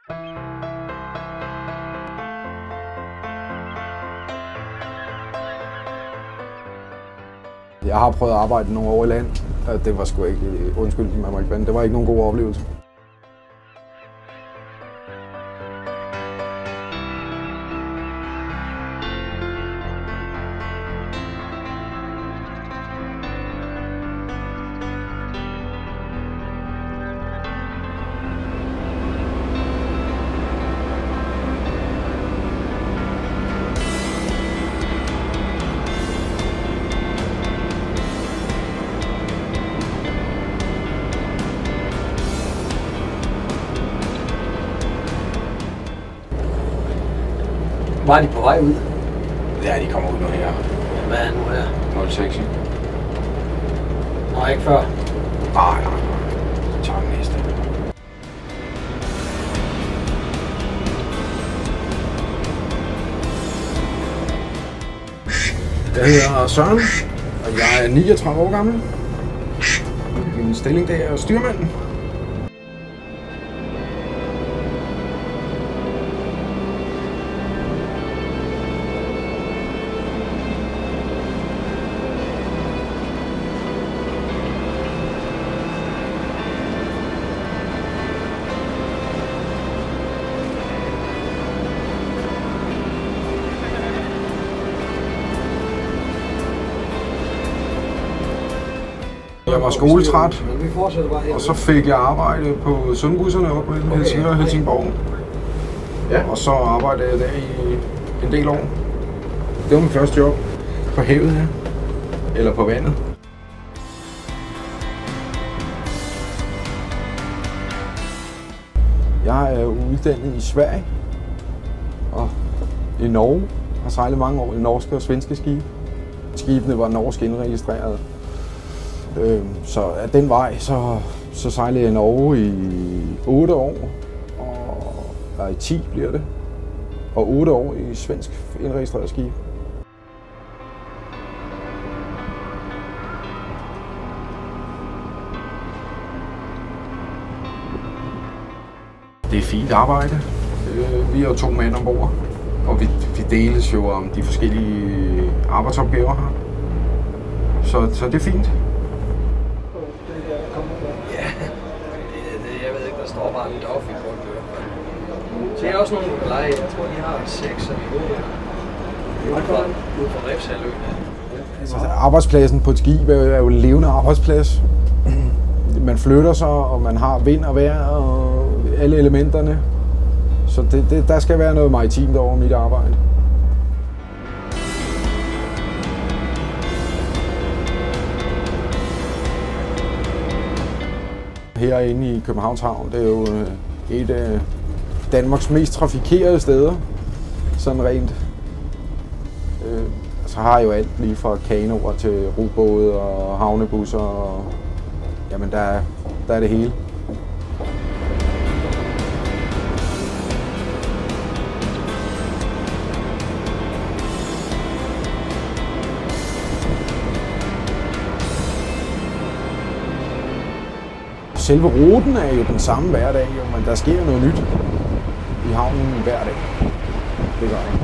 Jeg har prøvet at arbejde nogle år i land, og det var sgu ikke, undskyld, man må ikke vande, det var ikke nogen god oplevelse. Var de på vej ud? Ja, de kommer ud nu her. Hvad er nu her? 06. Nej, ikke før. Nej. Tager den næste. Jeg hedder Søren, og jeg er 39 år gammel. Min stilling der er styrmanden. Jeg var skoletræt, og så fik jeg arbejde på Sundbusserne op mellem Helsingør og Helsingborg. Ja. Og så arbejdede jeg der i en del år. Det var min første job på havet her, eller på vandet. Jeg er uddannet i Sverige og i Norge. Jeg har sejlet mange år i norske og svenske skibe. Skibene var norsk indregistreret. Så af den vej, så sejlede jeg i Norge i 8 år, og i 10 bliver det, og 8 år i svensk indregistreret skib. Det er fint arbejde. Vi er 2 mænd ombord, og vi deles jo om de forskellige arbejdsopgaver her. Så det er fint. Ja, jeg ved ikke, der står bare en dog i bund. Så jeg er også nogle leje. Jeg tror, de har 6 af de gode. Ude på Refshaløen. Altså, arbejdspladsen på et skib er jo en levende arbejdsplads. Man flytter sig, og man har vind og vejr og alle elementerne. Så der skal være noget maritimt over mit arbejde. Herinde i Københavns Havn, det er jo et af Danmarks mest trafikerede steder, sådan rent. Så har jeg jo alt lige fra kanoer til robåde og havnebusser, og jamen der er det hele. Selve ruten er jo den samme hver dag, men der sker noget nyt i havnen hver dag. Det gør det.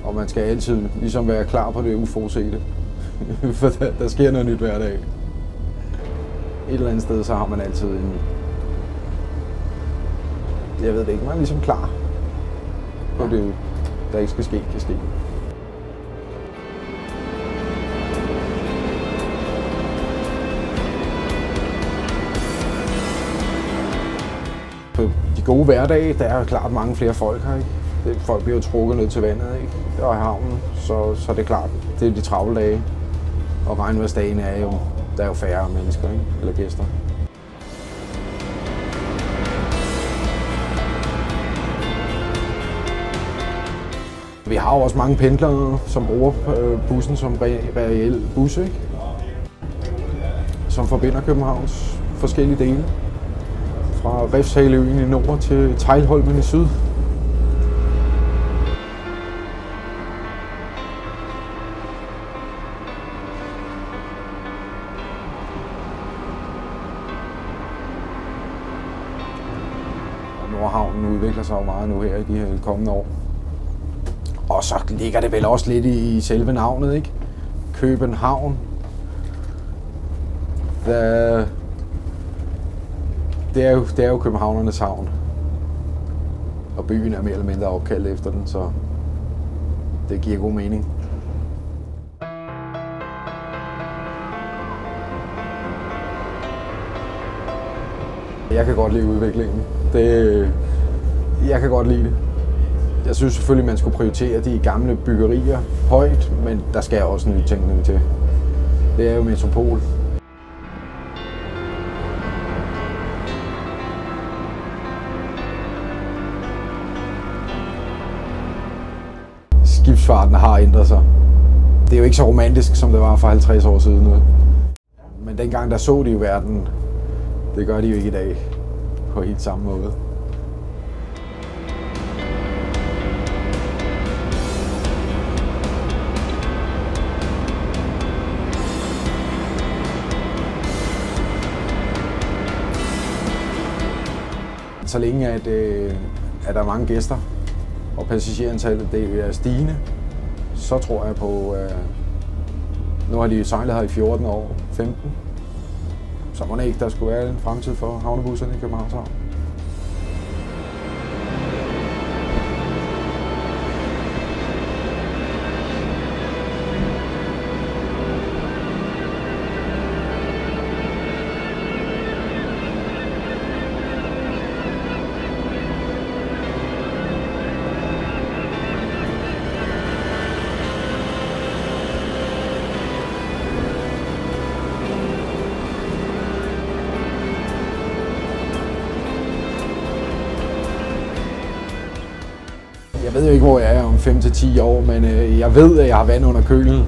Og man skal altid ligesom være klar på det uforudsete. For der sker noget nyt hver dag. Et eller andet sted, så har man altid en... Jeg ved det ikke, man er ligesom klar på det, der ikke skal ske, kan ske. På de gode hverdage, der er klart mange flere folk her, ikke? Folk bliver jo trukket ned til vandet, ikke? Og i havnen, så det er klart, det er de travle dage. Og regnvejrsdagen er jo, der er jo færre mennesker, ikke? Eller gæster. Vi har jo også mange pendlere, som bruger bussen som reel bus, ikke? Som forbinder Københavns forskellige dele. Fra Refshaleøen i nord til Teglholmen i syd. og havnen udvikler sig jo meget nu her i de her kommende år. Og så ligger det vel også lidt i selve navnet, ikke? København. Det er jo københavnernes havn. Og byen er mere eller mindre opkaldt efter den, så det giver god mening. Jeg kan godt lide udviklingen. Jeg kan godt lide det. Jeg synes selvfølgelig, man skulle prioritere de gamle byggerier højt, men der skal også nytænkning til. Det er jo metropol. Skibsfarten har ændret sig. Det er jo ikke så romantisk, som det var for 50 år siden nu. Men dengang der så de jo verden, det gør de jo ikke i dag på helt samme måde. Så længe at der er mange gæster, og passagerantallet det er stigende, så tror jeg på, nu har de sejlet her i 14 år, 15, så må det ikke, der skulle være en fremtid for havnebusserne i Københavns Havn. Jeg ved jo ikke, hvor jeg er om 5 til 10 år, men jeg ved, at jeg har vand under kølen.